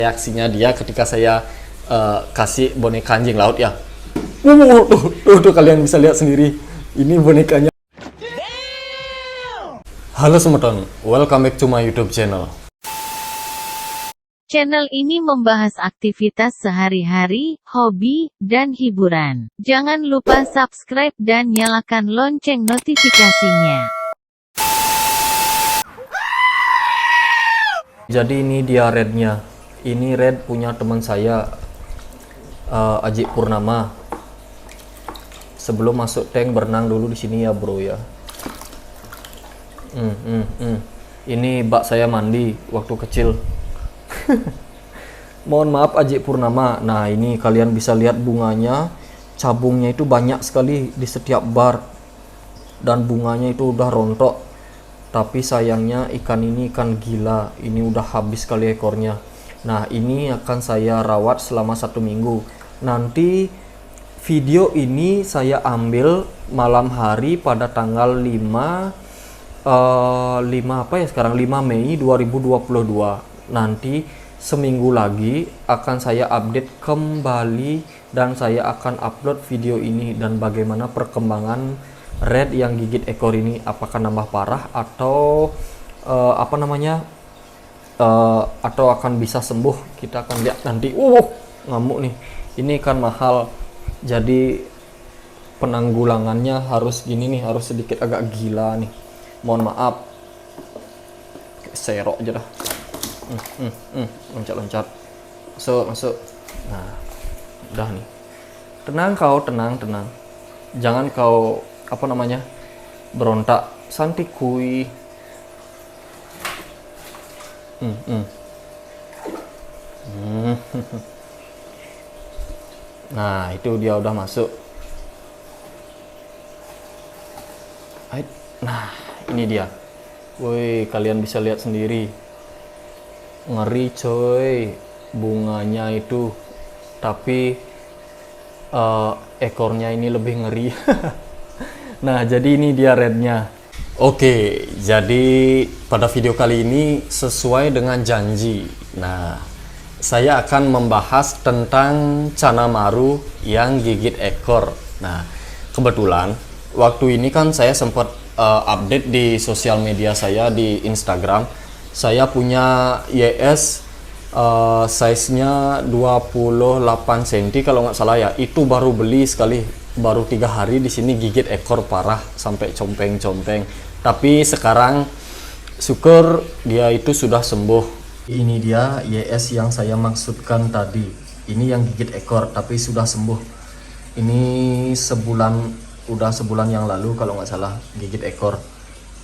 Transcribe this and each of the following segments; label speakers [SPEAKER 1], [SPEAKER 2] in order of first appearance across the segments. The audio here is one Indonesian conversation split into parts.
[SPEAKER 1] reaksinya dia ketika saya kasih boneka anjing laut ya. Tuh, kalian bisa lihat sendiri. Ini bonekanya. Halo semeton, welcome back to my YouTube channel.
[SPEAKER 2] Channel ini membahas aktivitas sehari-hari, hobi, dan hiburan. Jangan lupa subscribe dan nyalakan lonceng notifikasinya.
[SPEAKER 1] Jadi ini dia rednya. Ini red punya teman saya, Aji Purnama. Sebelum masuk tank berenang dulu di sini ya bro ya. Ini bak saya mandi waktu kecil. Mohon maaf Aji Purnama. Nah ini kalian bisa lihat bunganya, cabungnya itu banyak sekali di setiap bar, dan bunganya itu udah rontok. Tapi sayangnya ikan ini ikan gila, ini udah habis kali ekornya. Nah ini akan saya rawat selama 1 minggu. Nanti video ini saya ambil malam hari pada tanggal 5 apa ya sekarang, 5 Mei 2022. Nanti seminggu lagi akan saya update kembali dan saya akan upload video ini dan bagaimana perkembangan red yang gigit ekor ini, apakah nambah parah atau atau akan bisa sembuh. Kita akan lihat nanti. Ngamuk nih, ini kan mahal, jadi penanggulangannya harus gini nih, harus sedikit agak gila nih. Mohon maaf, serok aja dah. Loncat-loncat, masuk. Nah udah nih, tenang kau, tenang, jangan kau berontak, santai kuy. Nah itu dia udah masuk. Nah ini dia. Woi, kalian bisa lihat sendiri, ngeri coy bunganya itu, tapi ekornya ini lebih ngeri. Nah jadi ini dia rednya. Oke, jadi pada video kali ini sesuai dengan janji. Nah saya akan membahas tentang cana maru yang gigit ekor. Nah kebetulan waktu ini kan saya sempat update di sosial media saya di Instagram. Saya punya YS size-nya 28 cm kalau nggak salah ya. Itu baru beli sekali, baru 3 hari di sini gigit ekor parah sampai compeng-compeng. Tapi sekarang syukur dia itu sudah sembuh. Ini dia YS yang saya maksudkan tadi. Ini yang gigit ekor tapi sudah sembuh. Ini udah sebulan yang lalu kalau nggak salah gigit ekor,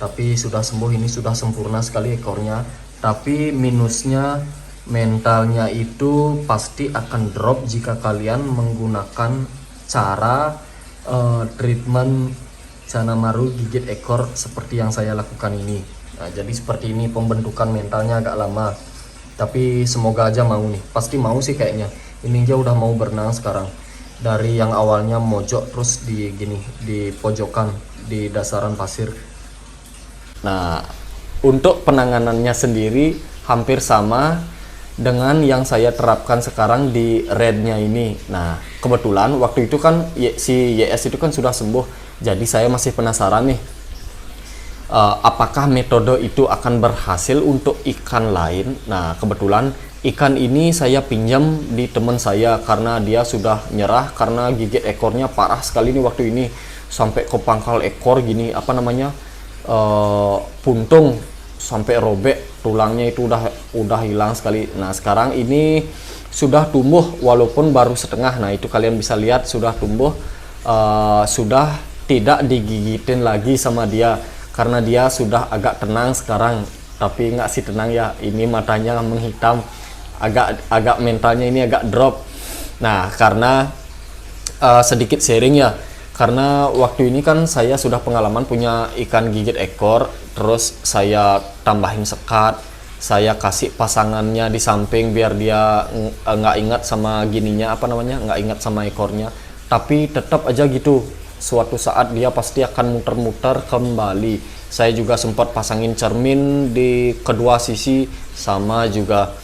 [SPEAKER 1] tapi sudah sembuh. Ini sudah sempurna sekali ekornya. Tapi minusnya, mentalnya itu pasti akan drop jika kalian menggunakan cara treatment cana maru gigit ekor seperti yang saya lakukan ini. Nah, jadi seperti ini pembentukan mentalnya agak lama, tapi semoga aja mau nih. Pasti mau sih kayaknya. Ini dia udah mau berenang sekarang. Dari yang awalnya mojok terus di pojokan di dasaran pasir. Nah, untuk penanganannya sendiri hampir sama dengan yang saya terapkan sekarang di rednya ini. Nah, kebetulan waktu itu kan si YS itu kan sudah sembuh. Jadi saya masih penasaran nih, apakah metode itu akan berhasil untuk ikan lain. Nah, kebetulan ikan ini saya pinjam di teman saya karena dia sudah nyerah karena gigit ekornya parah sekali nih waktu ini, sampai ke pangkal ekor gini, puntung sampai robek, tulangnya itu udah hilang sekali. Nah sekarang ini sudah tumbuh walaupun baru setengah. Nah itu kalian bisa lihat sudah tumbuh, sudah tidak digigitin lagi sama dia karena dia sudah agak tenang sekarang. Tapi nggak sih tenang ya, ini matanya menghitam, agak mentalnya ini agak drop. Nah karena sedikit sharing ya, karena waktu ini kan saya sudah pengalaman punya ikan gigit ekor, terus saya tambahin sekat, saya kasih pasangannya di samping biar dia nggak ingat sama gininya, nggak ingat sama ekornya. Tapi tetap aja gitu, suatu saat dia pasti akan muter-muter kembali. Saya juga sempat pasangin cermin di kedua sisi, sama juga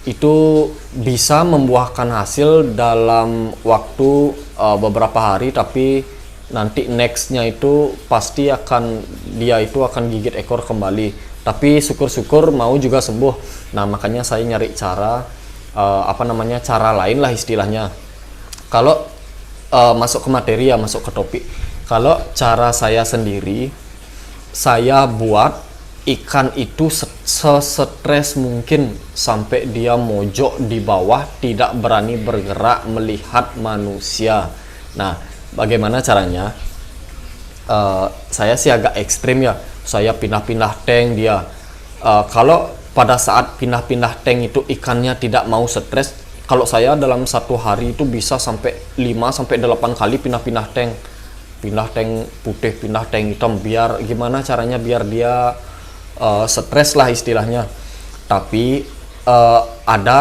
[SPEAKER 1] itu bisa membuahkan hasil dalam waktu beberapa hari, tapi nanti nextnya itu pasti dia itu akan gigit ekor kembali. Tapi syukur-syukur mau juga sembuh. Nah makanya saya nyari cara cara lain lah istilahnya. Kalau masuk ke materi ya, masuk ke topik. Kalau cara saya sendiri, saya buat ikan itu sesetres mungkin sampai dia mojok di bawah, tidak berani bergerak melihat manusia. Nah, bagaimana caranya? Saya sih agak ekstrim ya. Saya pindah-pindah tank dia. Kalau pada saat pindah-pindah tank itu ikannya tidak mau stres, kalau saya dalam satu hari itu bisa sampai 5-8 kali pindah-pindah tank. Pindah tank putih, pindah tank hitam, biar gimana caranya biar dia stres lah istilahnya. Tapi ada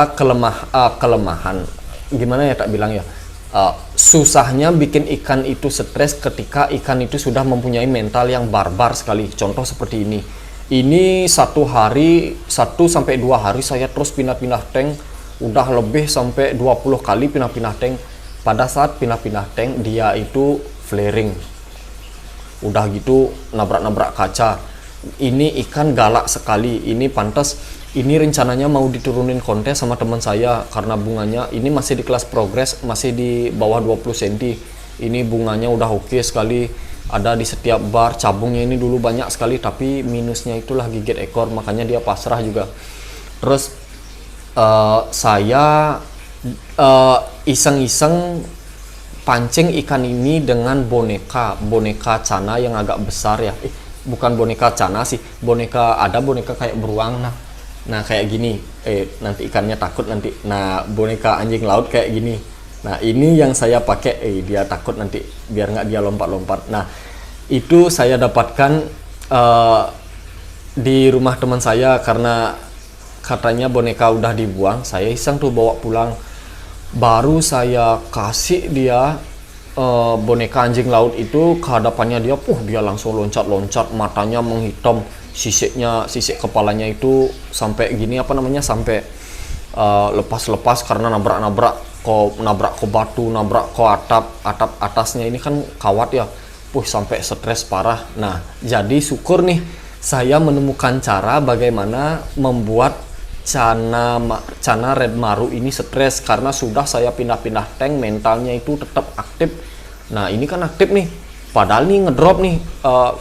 [SPEAKER 1] kelemahan, gimana ya tak bilang ya, susahnya bikin ikan itu stres ketika ikan itu sudah mempunyai mental yang barbar sekali. Contoh seperti ini 1 hari 1-2 hari saya terus pindah-pindah tank, udah lebih sampai 20 kali pindah-pindah tank. Pada saat pindah-pindah tank dia itu flaring, udah gitu nabrak-nabrak kaca. Ini ikan galak sekali. Ini pantas, ini rencananya mau diturunin kontes sama teman saya karena bunganya ini masih di kelas progres, masih di bawah 20 cm. Ini bunganya udah oke sekali, ada di setiap bar. Cabungnya ini dulu banyak sekali, tapi minusnya itulah gigit ekor, makanya dia pasrah juga. Terus saya iseng-iseng pancing ikan ini dengan boneka cana yang agak besar ya. Bukan boneka cana sih, ada boneka kayak beruang. Nah kayak gini, nanti ikannya takut nanti. Nah boneka anjing laut kayak gini. Nah ini yang saya pakai, dia takut nanti biar nggak dia lompat-lompat. Nah itu saya dapatkan di rumah teman saya karena katanya boneka udah dibuang. Saya iseng tuh bawa pulang, baru saya kasih dia boneka anjing laut itu ke hadapannya dia. Dia langsung loncat-loncat, matanya menghitam, sisik kepalanya itu sampai gini sampai lepas-lepas karena nabrak ke batu, nabrak ke atap atasnya. Ini kan kawat ya, sampai stres parah. Nah jadi syukur nih saya menemukan cara bagaimana membuat cana red maru ini stres, karena sudah saya pindah-pindah tank, mentalnya itu tetap aktif. Nah ini kan aktif nih, padahal nih ngedrop nih,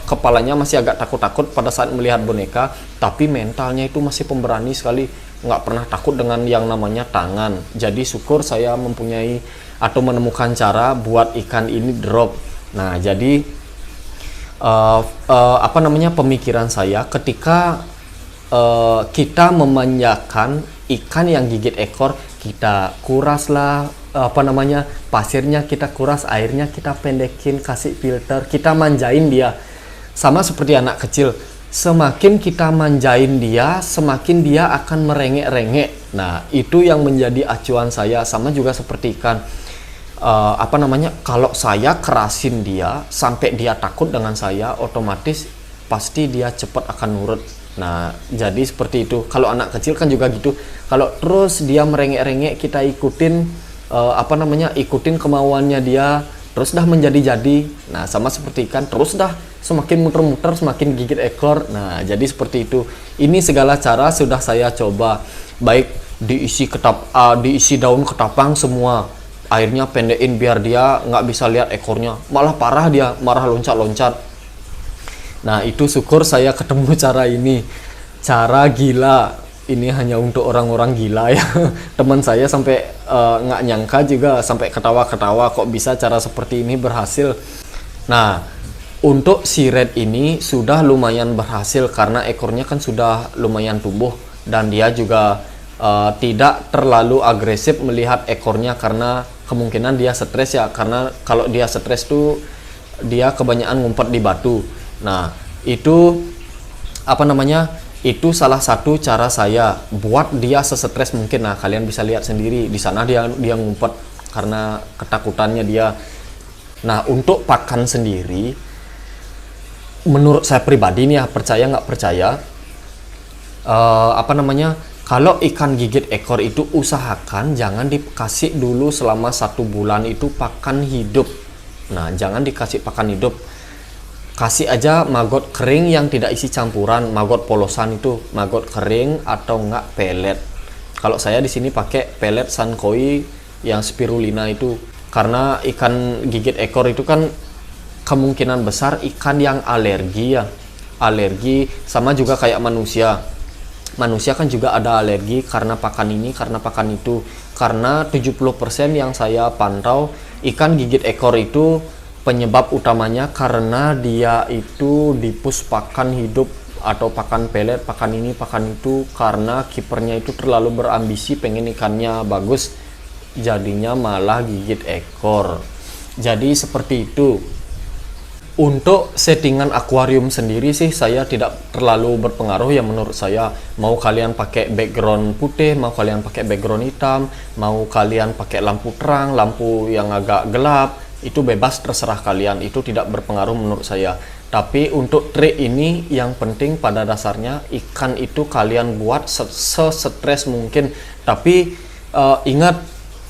[SPEAKER 1] kepalanya masih agak takut-takut pada saat melihat boneka, tapi mentalnya itu masih pemberani sekali, nggak pernah takut dengan yang namanya tangan. Jadi syukur saya mempunyai atau menemukan cara buat ikan ini drop. Nah jadi pemikiran saya ketika kita memanjakan ikan yang gigit ekor, kita kuraslah pasirnya, kita kuras, airnya kita pendekin, kasih filter, kita manjain dia. Sama seperti anak kecil, semakin kita manjain dia, semakin dia akan merengek-rengek. Nah itu yang menjadi acuan saya. Sama juga seperti ikan, kalau saya kerasin dia sampai dia takut dengan saya, otomatis pasti dia cepat akan nurut. Nah jadi seperti itu. Kalau anak kecil kan juga gitu, kalau terus dia merengek-rengek, kita ikutin ikutin kemauannya dia, terus dah menjadi-jadi. Nah sama seperti ikan, terus dah semakin muter-muter, semakin gigit ekor. Nah jadi seperti itu. Ini segala cara sudah saya coba, baik diisi daun ketapang semua, airnya pendekin biar dia nggak bisa lihat ekornya, malah parah dia, marah loncat-loncat. Nah itu syukur saya ketemu cara ini, cara gila. Ini hanya untuk orang-orang gila ya. Teman saya sampai nggak nyangka juga, sampai ketawa-ketawa kok bisa cara seperti ini berhasil. Nah untuk si red ini sudah lumayan berhasil karena ekornya kan sudah lumayan tumbuh, dan dia juga tidak terlalu agresif melihat ekornya karena kemungkinan dia stres ya, karena kalau dia stres tuh dia kebanyakan ngumpet di batu. Nah itu itu salah satu cara saya buat dia sesetres mungkin. Nah kalian bisa lihat sendiri di sana dia ngumpet karena ketakutannya dia. Nah untuk pakan sendiri, menurut saya pribadi nih ya, percaya nggak percaya, Kalau ikan gigit ekor itu usahakan jangan dikasih dulu selama 1 bulan itu pakan hidup. Nah, jangan dikasih pakan hidup. Kasih aja maggot kering yang tidak isi campuran, maggot polosan itu, maggot kering atau enggak pelet. Kalau saya di sini pakai pelet sankoi yang spirulina itu, karena ikan gigit ekor itu kan kemungkinan besar ikan yang alergi ya. Alergi sama juga kayak manusia. Manusia kan juga ada alergi karena pakan ini, karena pakan itu. Karena 70% yang saya pantau ikan gigit ekor itu penyebab utamanya karena dia itu dipus pakan hidup atau pakan pelet, pakan ini, pakan itu, karena kipernya itu terlalu berambisi pengen ikannya bagus, jadinya malah gigit ekor. Jadi seperti itu. Untuk settingan akuarium sendiri sih saya tidak terlalu berpengaruh ya menurut saya. Mau kalian pakai background putih, mau kalian pakai background hitam, mau kalian pakai lampu terang, lampu yang agak gelap, itu bebas terserah kalian, itu tidak berpengaruh menurut saya. Tapi untuk trik ini yang penting pada dasarnya ikan itu kalian buat se-stres mungkin. Tapi ingat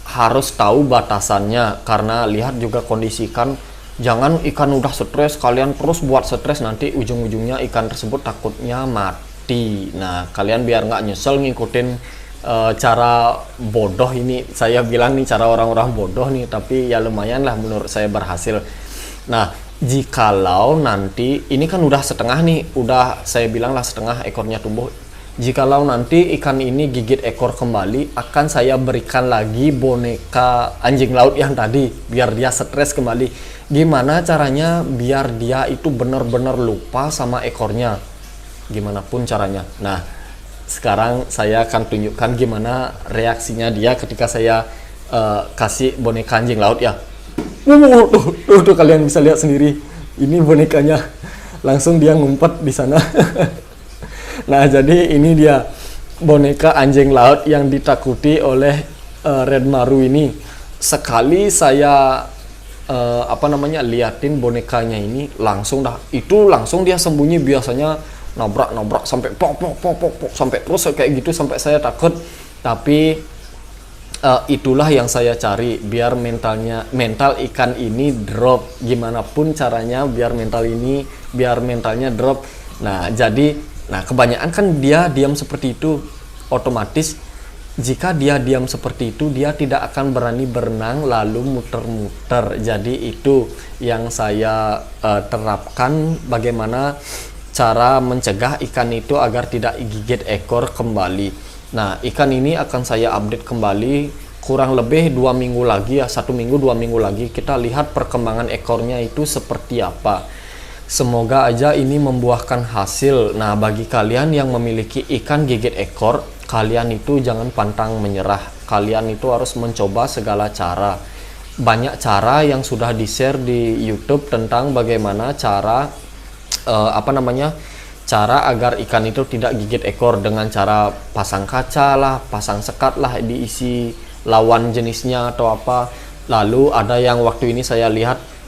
[SPEAKER 1] harus tahu batasannya, karena lihat juga kondisi ikan. Jangan ikan udah stres kalian terus buat stres, nanti ujung-ujungnya ikan tersebut takutnya mati. Nah, kalian biar nggak nyesel ngikutin cara bodoh ini, saya bilang nih cara orang-orang bodoh nih, tapi ya lumayan lah menurut saya berhasil. Nah, jikalau nanti ini kan udah setengah nih, udah saya bilang lah setengah ekornya tumbuh. Jikalau nanti ikan ini gigit ekor kembali, akan saya berikan lagi boneka anjing laut yang tadi biar dia stres kembali. Gimana caranya biar dia itu benar-benar lupa sama ekornya, gimana pun caranya. Nah, sekarang saya akan tunjukkan gimana reaksinya dia ketika saya kasih boneka anjing laut ya. Tuh, kalian bisa lihat sendiri. Ini bonekanya, langsung dia ngumpet di sana. Nah, jadi ini dia boneka anjing laut yang ditakuti oleh Red Maru ini. Sekali saya liatin bonekanya ini, langsung dia sembunyi. Biasanya nabrak sampai pok sampai terus kayak gitu sampai saya takut. Tapi itulah yang saya cari, biar mental ikan ini drop. Gimana pun caranya biar mentalnya drop. Nah, kebanyakan kan dia diam seperti itu, otomatis jika dia diam seperti itu, dia tidak akan berani berenang lalu muter-muter. Jadi itu yang saya terapkan, bagaimana cara mencegah ikan itu agar tidak gigit ekor kembali. Nah, ikan ini akan saya update kembali kurang lebih 2 minggu lagi ya, 1 minggu 2 minggu lagi, kita lihat perkembangan ekornya itu seperti apa. Semoga aja ini membuahkan hasil. Nah, bagi kalian yang memiliki ikan gigit ekor, kalian itu jangan pantang menyerah. Kalian itu harus mencoba segala cara. Banyak cara yang sudah di-share di YouTube tentang bagaimana cara cara agar ikan itu tidak gigit ekor, dengan cara pasang kaca lah, pasang sekat lah, diisi lawan jenisnya atau apa. Lalu ada yang waktu ini saya lihat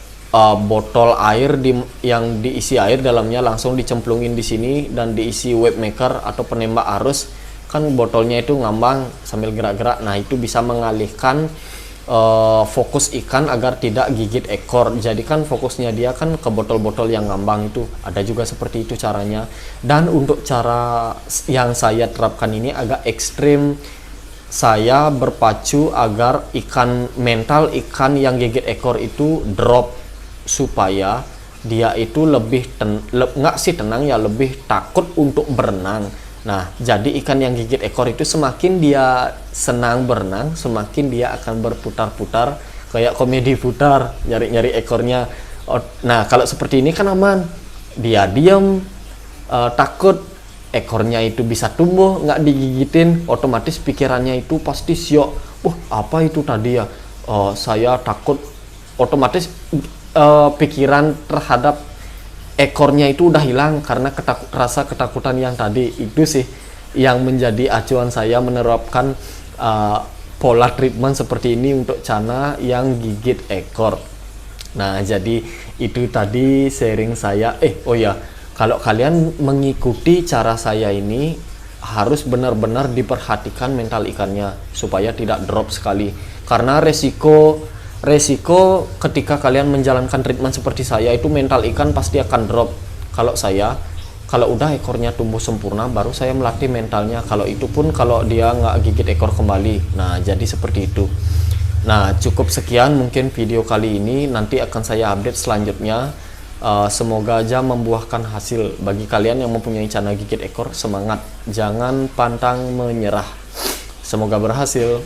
[SPEAKER 1] botol air yang diisi air dalamnya langsung dicemplungin di sini dan diisi wave maker atau penembak arus, kan botolnya itu ngambang sambil gerak-gerak. Nah, itu bisa mengalihkan fokus ikan agar tidak gigit ekor. Jadi kan fokusnya dia kan ke botol-botol yang ngambang itu. Ada juga seperti itu caranya. Dan untuk cara yang saya terapkan ini agak ekstrim. Saya berpacu agar mental ikan yang gigit ekor itu drop, supaya dia itu lebih lebih takut untuk berenang. Nah, jadi ikan yang gigit ekor itu semakin dia senang berenang, semakin dia akan berputar-putar kayak komedi putar, nyari-nyari ekornya. Nah, kalau seperti ini kan aman, dia diam, takut ekornya itu bisa tumbuh, nggak digigitin, otomatis pikirannya itu pasti siok. Apa itu tadi ya? Saya takut, otomatis pikiran terhadap ekornya itu udah hilang karena rasa ketakutan yang tadi. Itu sih yang menjadi acuan saya menerapkan pola treatment seperti ini untuk cana yang gigit ekor. Nah, jadi itu tadi sharing saya. Kalau kalian mengikuti cara saya ini, harus benar-benar diperhatikan mental ikannya supaya tidak drop sekali. Karena resiko ketika kalian menjalankan treatment seperti saya itu mental ikan pasti akan drop. Kalau udah ekornya tumbuh sempurna baru saya melatih mentalnya, kalau itu pun kalau dia nggak gigit ekor kembali. Nah jadi seperti itu. Nah cukup sekian mungkin video kali ini, nanti akan saya update selanjutnya. Semoga aja membuahkan hasil. Bagi kalian yang mempunyai channel gigit ekor, semangat, jangan pantang menyerah. Semoga berhasil.